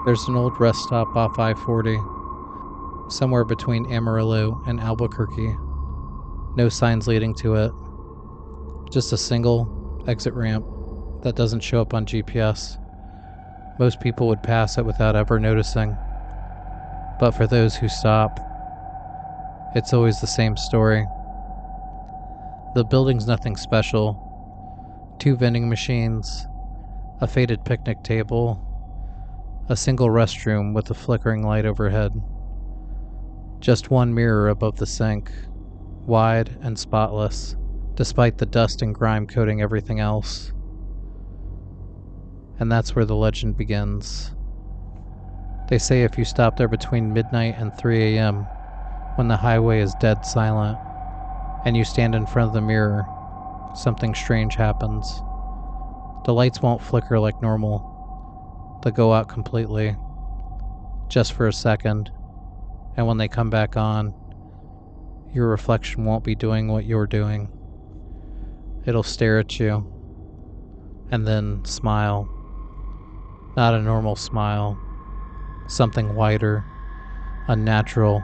There's an old rest stop off I-40, somewhere between Amarillo and Albuquerque. No signs leading to it, just a single exit ramp that doesn't show up on GPS. Most people would pass it without ever noticing. But for those who stop, it's always the same story. The building's nothing special. 2 vending machines, a faded picnic table, a single restroom with a flickering light overhead. Just one mirror above the sink, wide and spotless, despite the dust and grime coating everything else. And that's where the legend begins. They say if you stop there between midnight and 3 a.m., when the highway is dead silent, and you stand in front of the mirror, something strange happens. The lights won't flicker like normal. They'll go out completely, just for a second, and when they come back on, your reflection won't be doing what you're doing. It'll stare at you, and then smile. Not a normal smile. Something wider, unnatural,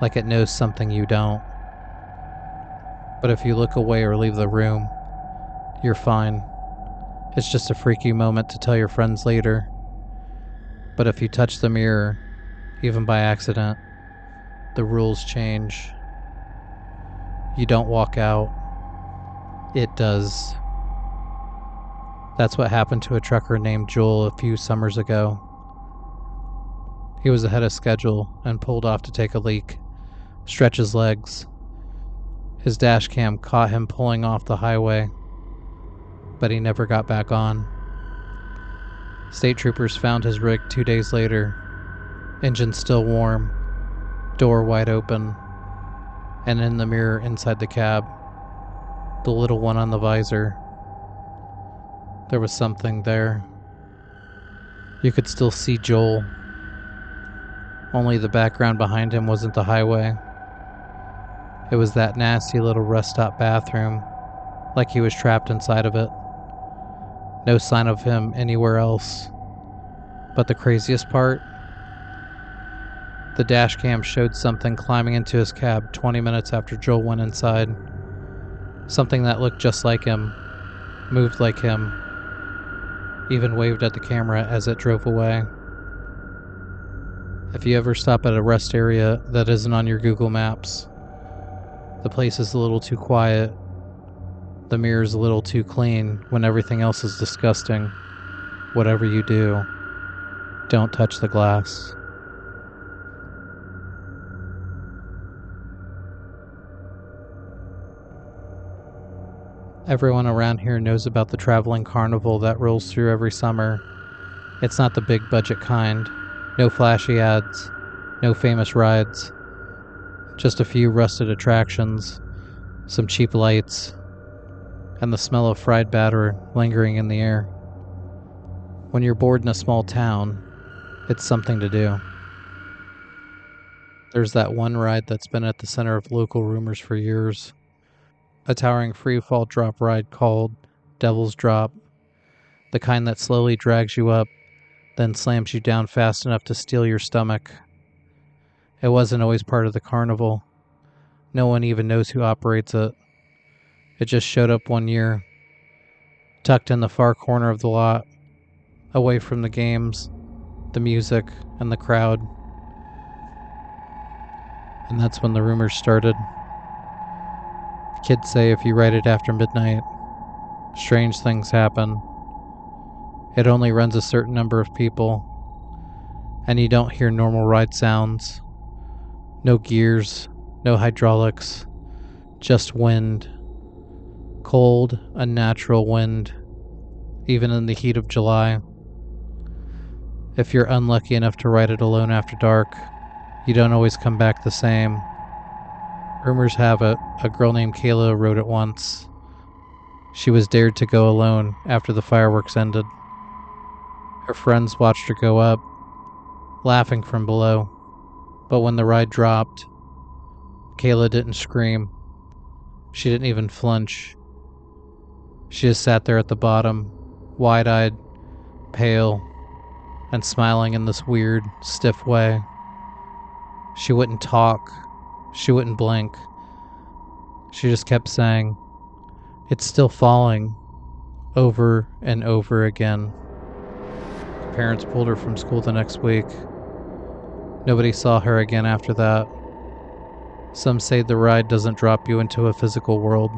like it knows something you don't. But if you look away or leave the room, you're fine. It's just a freaky moment to tell your friends later. But if you touch the mirror, even by accident, the rules change. You don't walk out. It does. That's what happened to a trucker named Joel a few summers ago. He was ahead of schedule and pulled off to take a leak, stretch his legs. His dash cam caught him pulling off the highway, but he never got back on. State troopers found his rig 2 days later, engine still warm, door wide open, and in the mirror inside the cab, the little one on the visor. There was something there. You could still see Joel. Only the background behind him wasn't the highway. It was that nasty little rest stop bathroom, like he was trapped inside of it. No sign of him anywhere else. But the craziest part? The dash cam showed something climbing into his cab 20 minutes after Joel went inside. Something that looked just like him, moved like him, even waved at the camera as it drove away. If you ever stop at a rest area that isn't on your Google Maps, the place is a little too quiet, the mirror's a little too clean when everything else is disgusting. Whatever you do, don't touch the glass. Everyone around here knows about the traveling carnival that rolls through every summer. It's not the big budget kind. No flashy ads, no famous rides. Just a few rusted attractions, some cheap lights, and the smell of fried batter lingering in the air. When you're bored in a small town, it's something to do. There's that one ride that's been at the center of local rumors for years. A towering free-fall drop ride called Devil's Drop. The kind that slowly drags you up, then slams you down fast enough to steal your stomach. It wasn't always part of the carnival. No one even knows who operates it. It just showed up one year, tucked in the far corner of the lot, away from the games, the music, and the crowd. And that's when the rumors started. Kids say if you ride it after midnight, strange things happen. It only runs a certain number of people, and you don't hear normal ride sounds. No gears, no hydraulics, just wind. Cold, unnatural wind, even in the heat of July. If you're unlucky enough to ride it alone after dark, you don't always come back the same. Rumors have it, a girl named Kayla rode it once. She was dared to go alone after the fireworks ended. Her friends watched her go up, laughing from below. But when the ride dropped, Kayla didn't scream. She didn't even flinch. She just sat there at the bottom, wide-eyed, pale, and smiling in this weird, stiff way. She wouldn't talk. She wouldn't blink. She just kept saying, "It's still falling," over and over again. Her parents pulled her from school the next week. Nobody saw her again after that. Some say the ride doesn't drop you into a physical world,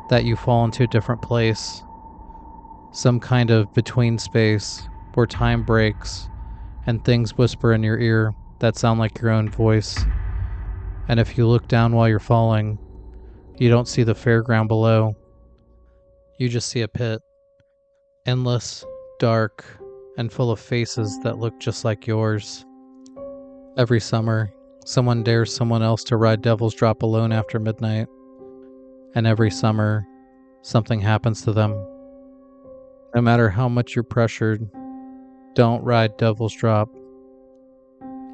that you fall into a different place, some kind of between space where time breaks and things whisper in your ear that sound like your own voice. And if you look down while you're falling, you don't see the fairground below. You just see a pit, endless, dark, and full of faces that look just like yours. Every summer, someone dares someone else to ride Devil's Drop alone after midnight. And every summer, something happens to them. No matter how much you're pressured, don't ride Devil's Drop.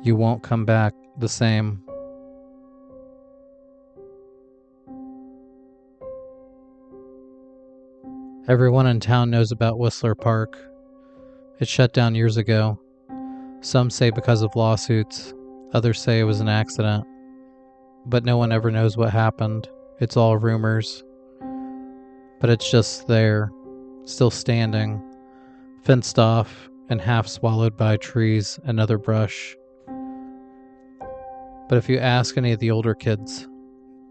You won't come back the same. Everyone in town knows about Whistler Park. It shut down years ago. Some say because of lawsuits, others say it was an accident. But no one ever knows what happened. It's all rumors. But it's just there, still standing, fenced off and half swallowed by trees and other brush. But if you ask any of the older kids,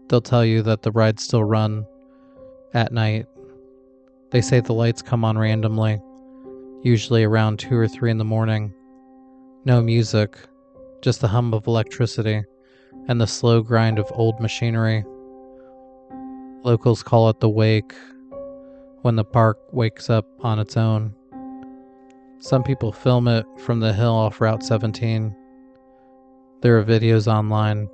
they'll tell you that the rides still run at night. They say the lights come on randomly, usually around 2 or 3 in the morning. No music, just the hum of electricity and the slow grind of old machinery. Locals call it the wake, when the park wakes up on its own. Some people film it from the hill off Route 17. There are videos online.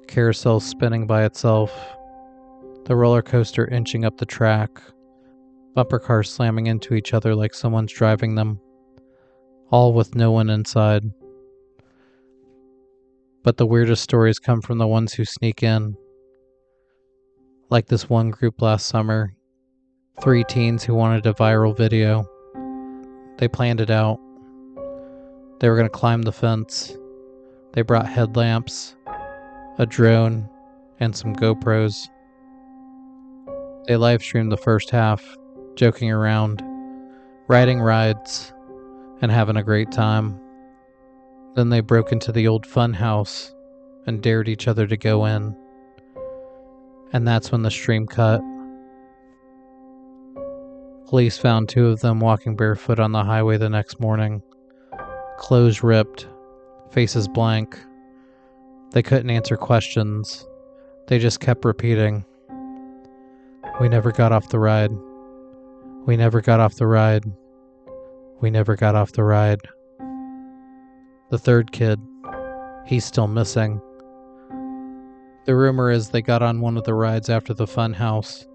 Carousel spinning by itself. The roller coaster inching up the track. Bumper cars slamming into each other like someone's driving them. All with no one inside. But the weirdest stories come from the ones who sneak in. Like this one group last summer. 3 teens who wanted a viral video. They planned it out. They were going to climb the fence. They brought headlamps, a drone, and some GoPros. They live streamed the first half, joking around, riding rides, and having a great time. Then they broke into the old fun house and dared each other to go in. And that's when the stream cut. Police found 2 of them walking barefoot on the highway the next morning. Clothes ripped, faces blank. They couldn't answer questions. They just kept repeating, "We never got off the ride. We never got off the ride. We never got off the ride." The 3rd kid, he's still missing. The rumor is they got on one of the rides after the fun house,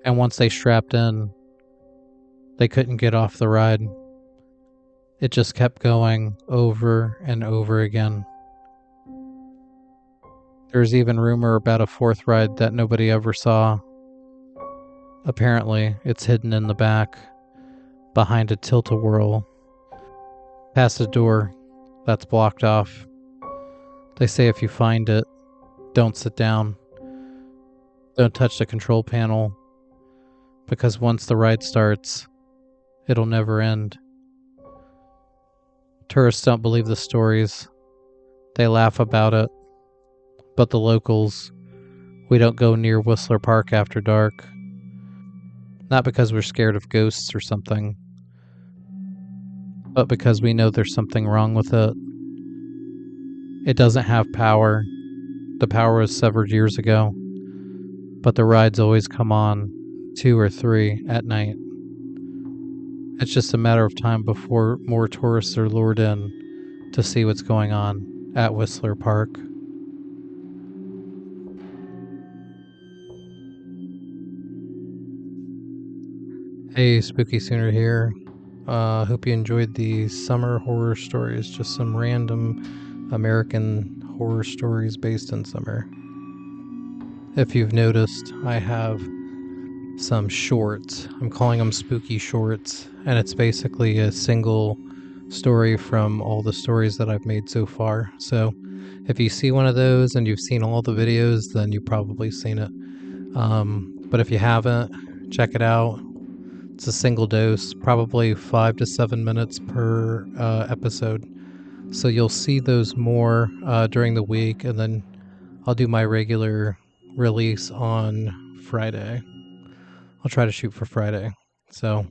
and once they strapped in, they couldn't get off the ride. It just kept going over and over again. There's even rumor about a 4th ride that nobody ever saw. Apparently, it's hidden in the back, behind a tilt-a-whirl, past a door that's blocked off. They say if you find it, don't sit down. Don't touch the control panel, because once the ride starts, it'll never end. Tourists don't believe the stories. They laugh about it. But the locals, we don't go near Whistler Park after dark. Not because we're scared of ghosts or something, but because we know there's something wrong with it. It doesn't have power. The power was severed years ago. But the rides always come on, 2 or 3 at night. It's just a matter of time before more tourists are lured in to see what's going on at Whistler Park. Hey, Spooky Sooner here. Hope you enjoyed the summer horror stories, just some random American horror stories based in summer. If you've noticed, I have some shorts. I'm calling them spooky shorts, and it's basically a single story from all the stories that I've made so far. So if you see one of those and you've seen all the videos, then you've probably seen it. But if you haven't, check it out. It's a single dose, probably 5 to 7 minutes per episode. So you'll see those more during the week, and then I'll do my regular release on Friday. I'll try to shoot for Friday. So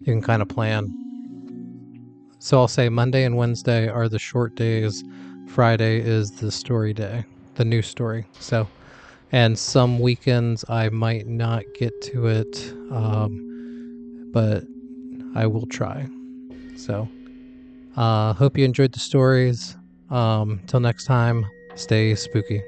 you can kind of plan. So I'll say Monday and Wednesday are the short days. Friday is the story day, the new story. So, and some weekends I might not get to it, but I will try. So, hope you enjoyed the stories. Till next time, stay spooky.